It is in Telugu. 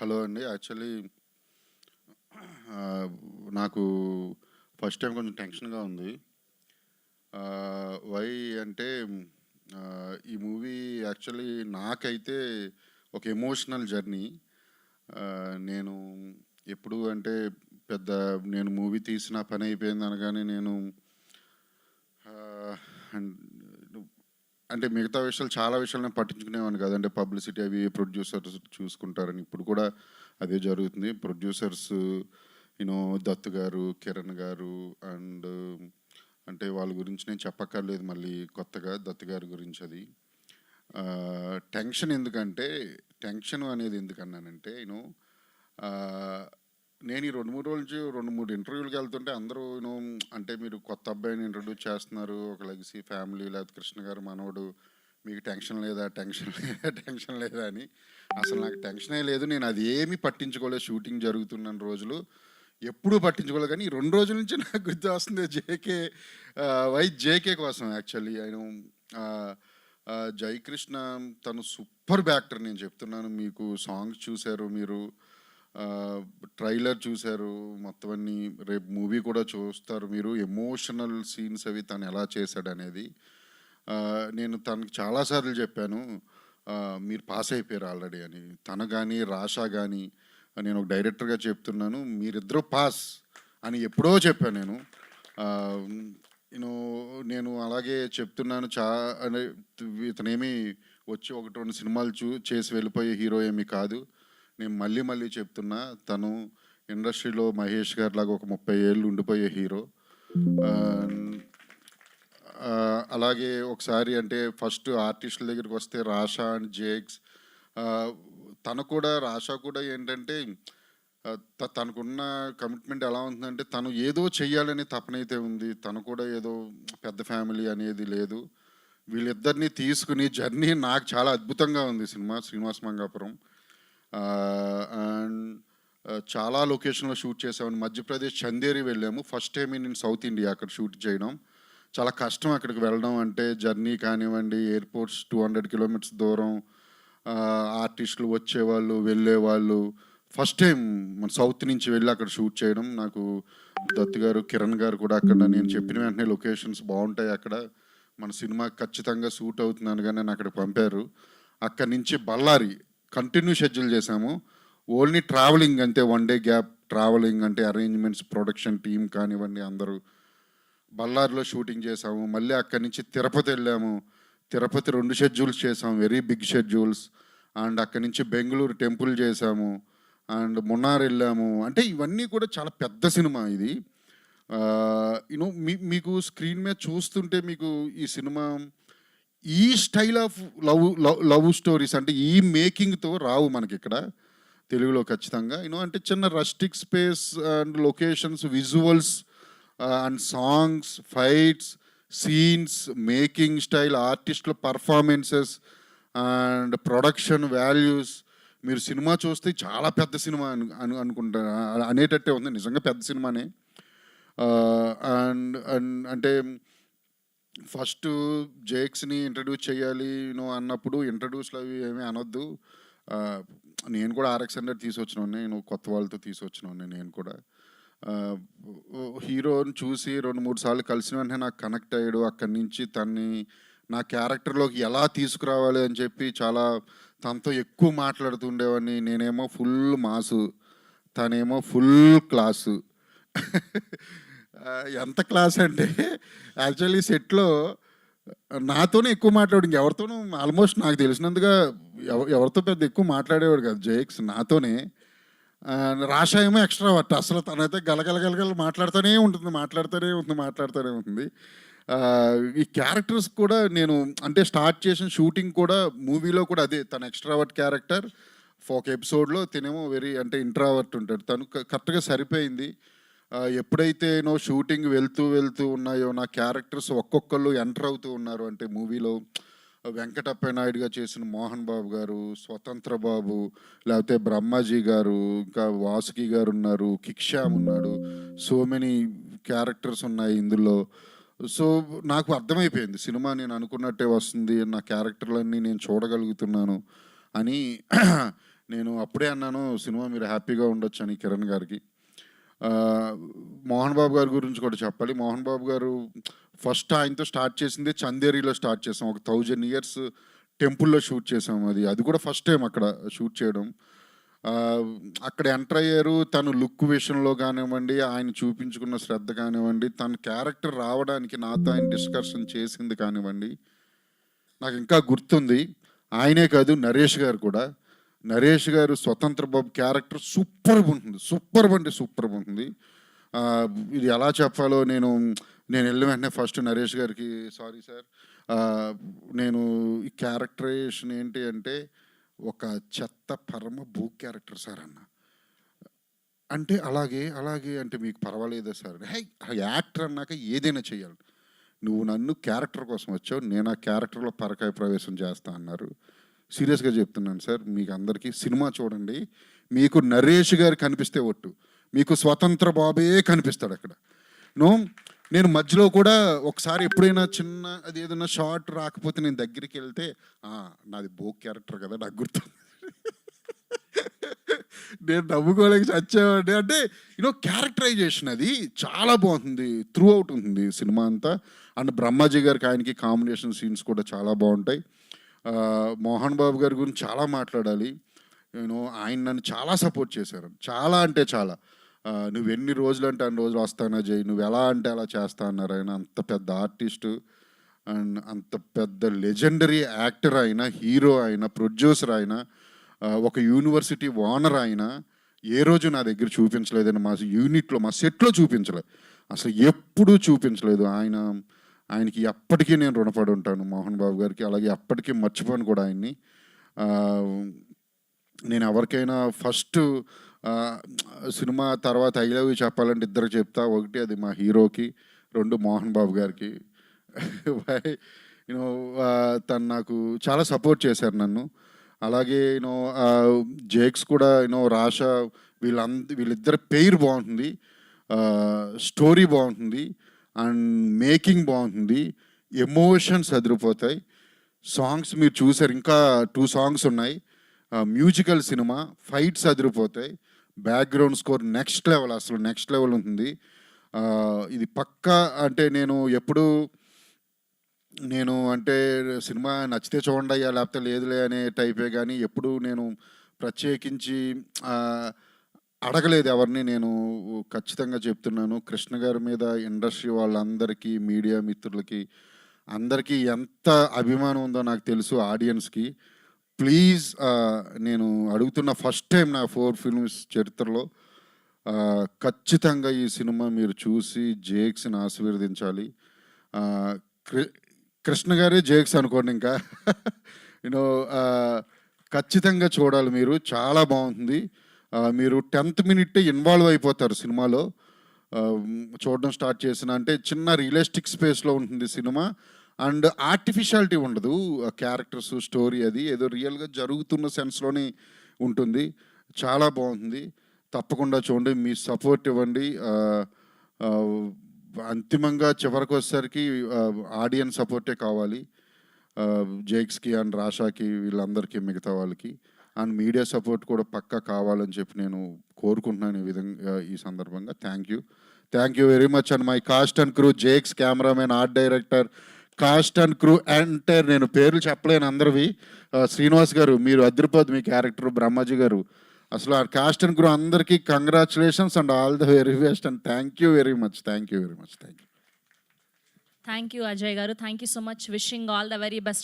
హలో అండి. యాక్చువల్లీ నాకు ఫస్ట్ టైం కొంచెం టెన్షన్‌గా ఉంది. వై అంటే ఈ మూవీ యాక్చువల్లీ నాకైతే ఒక ఎమోషనల్ జర్నీ. నేను ఎప్పుడు అంటే పెద్ద నేను మూవీ తీసిన పని అయిపోయింది అనగానే నేను ఆహ్, అన్ అంటే మిగతా విషయాలు చాలా విషయాలు నేను పట్టించుకునేవాడిని కాదు. అంటే పబ్లిసిటీ అవి ప్రొడ్యూసర్స్ చూసుకుంటారని. ఇప్పుడు కూడా అదే జరుగుతుంది. ప్రొడ్యూసర్స్ దత్తు గారు, కిరణ్ గారు అండ్ అంటే వాళ్ళ గురించి నేను చెప్పక్కర్లేదు మళ్ళీ కొత్తగా దత్తు గారి గురించి అది. టెన్షన్ ఎందుకంటే టెన్షన్ అనేది ఎందుకన్నానంటే నేను ఈ 2, 3 రోజుల నుంచి 2, 3 ఇంటర్వ్యూలకి వెళ్తుంటే అందరూ అంటే మీరు కొత్త అబ్బాయిని ఇంట్రడ్యూస్ చేస్తున్నారు. ఒక లెగసీ ఫ్యామిలీ లేకపోతే కృష్ణ గారు మనవడు. మీకు టెన్షన్ లేదా? టెన్షన్ లేదా? టెన్షన్ లేదా? అని. అసలు నాకు టెన్షనే లేదు. నేను అది ఏమీ పట్టించుకోలేదు. షూటింగ్ జరుగుతున్న రోజులు ఎప్పుడూ పట్టించుకోలేదు. కానీ ఈ 2 రోజుల నుంచి నాకు గుర్తు వస్తుంది జేకే జేకే కోసం యాక్చువల్లీ. జయకృష్ణ తను సూపర్ యాక్టర్. నేను చెప్తున్నాను. మీకు సాంగ్స్ చూశారు మీరు, ట్రైలర్ చూశారు, మొత్తం అన్నీ రేపు మూవీ కూడా చూస్తారు మీరు. ఎమోషనల్ సీన్స్ అవి తను ఎలా చేశాడనేది నేను తనకి చాలాసార్లు చెప్పాను. మీరు పాస్ అయిపోయారు ఆల్రెడీ అని. తను కానీ రాషా కానీ నేను ఒక డైరెక్టర్గా చెప్తున్నాను, మీరిద్దరూ పాస్ అని ఎప్పుడో చెప్పాను నేను. నేను అలాగే చెప్తున్నాను. అంటే ఇతనేమి వచ్చి 1-2 సినిమాలు చేసి వెళ్ళిపోయే హీరో ఏమీ కాదు. నేను మళ్ళీ మళ్ళీ చెప్తున్నా, తను ఇండస్ట్రీలో మహేష్ గారి లాగా ఒక 30 ఏళ్ళు ఉండిపోయే హీరో. అలాగే ఒకసారి అంటే ఫస్ట్ ఆర్టిస్టుల దగ్గరికి వస్తే రాషా అండ్ జేక్స్, రాషా కూడా ఏంటంటే తనకున్న కమిట్మెంట్ ఎలా ఉంటుందంటే తను ఏదో చెయ్యాలని తపనైతే ఉంది. తను కూడా ఏదో పెద్ద ఫ్యామిలీ అనేది లేదు. వీళ్ళిద్దరినీ తీసుకుని జర్నీ నాకు చాలా అద్భుతంగా ఉంది సినిమా. శ్రీనివాస్ మంగాపురం అండ్ చాలా లొకేషన్లో షూట్ చేసామని. మధ్యప్రదేశ్ చందేరి వెళ్ళాము. ఫస్ట్ టైం నేను సౌత్ ఇండియా అక్కడ షూట్ చేయడం. చాలా కష్టం అక్కడికి వెళ్ళడం అంటే. జర్నీ కానివ్వండి, ఎయిర్పోర్ట్స్ 200 కిలోమీటర్స్ దూరం, ఆర్టిస్టులు వచ్చేవాళ్ళు వెళ్ళేవాళ్ళు. ఫస్ట్ టైం మన సౌత్ నుంచి వెళ్ళి అక్కడ షూట్ చేయడం. నాకు దత్తు గారు, కిరణ్ గారు కూడా అక్కడ నేను చెప్పిన వెంటనే లొకేషన్స్ బాగుంటాయి అక్కడ, మన సినిమా ఖచ్చితంగా సూట్ అవుతున్నాను కానీ నన్ను అక్కడ పంపారు. అక్కడి నుంచి బళ్ళారి కంటిన్యూ షెడ్యూల్ చేశాము. ఓన్లీ ట్రావెలింగ్ అంతే, 1 డే గ్యాప్ ట్రావెలింగ్ అంటే అరేంజ్మెంట్స్, ప్రొడక్షన్ టీం కానివ్వండి అందరూ. బళ్ళారిలో షూటింగ్ చేసాము. మళ్ళీ అక్కడి నుంచి తిరుపతి వెళ్ళాము. తిరుపతి 2 షెడ్యూల్స్ చేసాము, వెరీ బిగ్ షెడ్యూల్స్. అండ్ అక్కడి నుంచి బెంగళూరు టెంపుల్ చేసాము అండ్ మున్నార్ వెళ్ళాము. అంటే ఇవన్నీ కూడా చాలా పెద్ద సినిమా ఇది. మీకు స్క్రీన్ మీద చూస్తుంటే మీకు ఈ సినిమా ఈ స్టైల్ ఆఫ్ లవ్ స్టోరీస్ అంటే ఈ మేకింగ్తో రావు మనకి ఇక్కడ తెలుగులో ఖచ్చితంగా. అంటే చిన్న rustic space and locations, visuals and songs, fights, scenes, making style, ఆర్టిస్టుల పర్ఫార్మెన్సెస్ అండ్ ప్రొడక్షన్ వాల్యూస్. మీరు సినిమా చూస్తే చాలా పెద్ద సినిమా అనుకుంటా అనేటట్టే ఉంది. నిజంగా పెద్ద సినిమానే. అండ్ అంటే ఫస్ట్ జేక్స్ని ఇంట్రడ్యూస్ చేయాలి అన్నప్పుడు ఇంట్రడ్యూస్లు అవి ఏమీ అనొద్దు. నేను కూడా RX-100 తీసుకొచ్చినవాడిని, నేను కొత్త వాళ్ళతో తీసుకొచ్చినవాడిని. నేను కూడా హీరోని చూసి 2-3 సార్లు కలిసిన వెంటనే నాకు కనెక్ట్ అయ్యాడు. అక్కడి నుంచి తన్ని నా క్యారెక్టర్లోకి ఎలా తీసుకురావాలి అని చెప్పి చాలా తనతో ఎక్కువ మాట్లాడుతుండేవాడిని. నేనేమో ఫుల్ మాసు, తనేమో ఫుల్ క్లాసు. ఎంత క్లాస్ అంటే యాక్చువల్లీ సెట్లో నాతోనే ఎక్కువ మాట్లాడు, ఇంకెవరితోనూ ఆల్మోస్ట్ నాకు తెలిసినందుగా ఎవరితో పెద్ద ఎక్కువ మాట్లాడేవాడు కాదు జేక్స్, నాతోనే. రాషా ఏమో ఎక్స్ట్రావర్ట్. అసలు తనైతే గలగల మాట్లాడుతూనే ఉంటుంది. ఈ క్యారెక్టర్స్ కూడా నేను అంటే స్టార్ట్ చేసిన షూటింగ్ కూడా మూవీలో కూడా అదే, తన ఎక్స్ట్రావర్ట్ క్యారెక్టర్. ఒక ఎపిసోడ్లో తినేమో వెరీ అంటే ఇంట్రావర్ట్ ఉంటాడు. తను కరెక్ట్గా సరిపోయింది. ఎప్పుడైతే షూటింగ్ వెళ్తూ ఉన్నాయో నా క్యారెక్టర్స్ ఒక్కొక్కళ్ళు ఎంటర్ అవుతూ ఉన్నారు. అంటే మూవీలో వెంకటప్ప నాయుడుగా చేసిన మోహన్ బాబు గారు, స్వతంత్ర బాబు, లేకపోతే బ్రహ్మాజీ గారు, ఇంకా వాసుకి గారు ఉన్నారు, కిక్షామ్ ఉన్నాడు. సో మెనీ క్యారెక్టర్స్ ఉన్నాయి ఇందులో. సో నాకు అర్థమైపోయింది సినిమా నేను అనుకున్నట్టే వస్తుంది, నా క్యారెక్టర్లన్నీ నేను చూడగలుగుతున్నాను అని. నేను అప్పుడే అన్నాను సినిమా మీరు హ్యాపీగా ఉండొచ్చని కిరణ్ గారికి. ఆహ్, మోహన్ బాబు గారి గురించి కూడా చెప్పాలి. మోహన్ బాబు గారు ఫస్ట్ ఆయనతో స్టార్ట్ చేసింది చందేరిలో స్టార్ట్ చేసాం. ఒక 1000 ఇయర్స్ టెంపుల్‌లో షూట్ చేసాం అది. అది కూడా ఫస్ట్ టైమ్ అక్కడ షూట్ చేయడం. ఆహ్, అక్కడ ఎంటర్ అయ్యారు. తను లుక్ విషయంలో కానివ్వండి, ఆయన చూపించుకున్న శ్రద్ధ కానివ్వండి, తన క్యారెక్టర్ రావడానికి నాతో ఆయన డిస్కషన్ చేసింది కానివ్వండి, నాకింకా గుర్తుంది. ఆయనే కాదు నరేష్ గారు కూడా. నరేష్ గారు 'స్వతంత్ర బాబు' క్యారెక్టర్ సూపర్‌గుంటుంది. సూపర్బ్ అంటే సూపర్‌గుంటుంది. ఇది ఎలా చెప్పాలో నేనెళ్ళిన వెంటనే ఫస్ట్ నరేష్ గారికి సారీ సార్, ఆహ్, నేను ఈ క్యారెక్టరైజేషన్ ఏంటి అంటే, ఒక చెత్త పరమ భూ క్యారెక్టర్ సార్ అన్న. అంటే అలాగే అంటే మీకు పర్వాలేదా సార్? హేయ్! యాక్టర్ అన్నాక ఏదైనా చేయాలి. నువ్వు నన్ను క్యారెక్టర్ కోసం వచ్చావు. నేను ఆ క్యారెక్టర్‌లో పరకాయ ప్రవేశం చేస్తా అన్నారు. సీరియస్‌గా చెప్తున్నాను సార్. మీకు అందరికీ సినిమా చూడండి. మీకు నరేష్ గారు కనిపిస్తే ఒట్టు. మీకు స్వతంత్ర బాబే కనిపిస్తాడక్కడ. నో నేను మధ్యలో కూడా ఒకసారి ఎప్పుడైనా చిన్న అది ఏదైనా షార్ట్ రాకపోతే నేను దగ్గరికెళ్తే, నాది బోక్ క్యారెక్టర్ కదా! నాకు గుర్తుంది. నేను నవ్వుకోలేక చచ్చేవాడిని. అంటే క్యారెక్టరైజేషన్ అది చాలా బాగుంటుంది. త్రూ అవుట్ ఉంటుంది సినిమా అంతా. అండ్ బ్రహ్మాజీ గారికి ఆయనకి కాంబినేషన్ సీన్స్ కూడా చాలా బాగుంటాయి. మోహన్ బాబు గారి గురించి చాలా మాట్లాడాలి. ఆయన నన్ను చాలా సపోర్ట్ చేశారు. చాలా అంటే చాలా. నువ్వెన్ని రోజులు అంటే అన్ని రోజులు వస్తానా జై, నువ్వు ఎలా అంటే అలా చేస్తా అన్నారు ఆయన. అంత పెద్ద ఆర్టిస్టు అండ్ అంత పెద్ద లెజెండరీ యాక్టర్ ఆయన, హీరో ఆయన, ప్రొడ్యూసర్ ఆయన, ఒక యూనివర్సిటీ ఓనర్ ఆయన. ఏ రోజు నా దగ్గర చూపించలేదని మా యూనిట్లో మా సెట్లో చూపించలేదు. అసలు ఎప్పుడూ చూపించలేదు. ఆయనకి ఎప్పటికీ నేను రుణపడి ఉంటాను మోహన్ బాబు గారికి. అలాగే ఎప్పటికీ మర్చిపోను కూడా ఆయన్ని. నేను ఎవరికైనా ఫస్ట్ సినిమా తర్వాత ఐ లవ్ యూ చెప్పాలంటే ఇద్దరికి చెప్తా. ఒకటి అది మా హీరోకి, 2 మోహన్ బాబు గారికి. తను నాకు చాలా సపోర్ట్ చేశారు నన్ను. అలాగే జేక్స్ కూడా రాష వీళ్ళిద్దరి పెయిర్ బాగుంటుంది. స్టోరీ బాగుంటుంది అండ్ మేకింగ్ బాగుంటుంది. ఎమోషన్స్ అదిరిపోతాయి. సాంగ్స్ మీరు చూసారు, ఇంకా 2 సాంగ్స్ ఉన్నాయి. మ్యూజికల్ సినిమా, ఫైట్స్ అదిరిపోతాయి. బ్యాక్గ్రౌండ్ స్కోర్ నెక్స్ట్ లెవెల్, అసలు నెక్స్ట్ లెవెల్ ఉంటుంది. ఇది పక్కా అంటే నేను అంటే సినిమా నచ్చితే చూడండయ్యా లేకపోతే లేదులే అనే టైపే కానీ ఎప్పుడు నేను ప్రత్యేకించి అడగలేదు ఎవరిని. నేను ఖచ్చితంగా చెప్తున్నాను, కృష్ణ గారి మీద ఇండస్ట్రీ వాళ్ళందరికీ, మీడియా మిత్రులకి అందరికీ ఎంత అభిమానం ఉందో నాకు తెలుసు, ఆడియన్స్కి. ప్లీజ్ నేను అడుగుతున్న ఫస్ట్ టైం నా 4 ఫిల్మ్స్ చరిత్రలో ఖచ్చితంగా ఈ సినిమా మీరు చూసి జేక్స్ని ఆశీర్వదించాలి. కృష్ణ గారే జేక్స్ అనుకోండి ఇంకా. ఖచ్చితంగా చూడాలి మీరు. చాలా బాగుంటుంది. మీరు 10th మినిట్టే ఇన్వాల్వ్ అయిపోతారు సినిమాలో. చూడడం స్టార్ట్ చేసిన అంటే చిన్న రియలిస్టిక్ స్పేస్లో ఉంటుంది సినిమా. అండ్ ఆర్టిఫిషియాలిటీ ఉండదు. క్యారెక్టర్స్, స్టోరీ అది ఏదో రియల్గా జరుగుతున్న సెన్స్లోనే ఉంటుంది. చాలా బాగుంటుంది. తప్పకుండా చూడండి. మీ సపోర్ట్ ఇవ్వండి. అంతిమంగా చివరికి వచ్చేసరికి ఆడియన్స్ సపోర్టే కావాలి. జేక్స్కి అండ్ రాషాకి, వీళ్ళందరికీ, మిగతా వాళ్ళకి. అండ్ మీడియా సపోర్ట్ కూడా పక్కా కావాలని చెప్పి నేను కోరుకుంటున్నాను ఈ విధంగా ఈ సందర్భంగా. Thank you very much and my cast and crew, Jakes cameraman, art director, cost and crew అంటే నేను పేర్లు చెప్పలేను అందరివి. శ్రీనివాస్ గారు మీరు అదిరిపోద్ది మీ క్యారెక్టర్. బ్రహ్మాజీ గారు అసలు ఆ కాస్ట్ అండ్ క్రూ అందరికీ congratulations and all the very best and thank you very much. Thank you. Thank you, Ajay garu. Thank you so much. Wishing all the very best.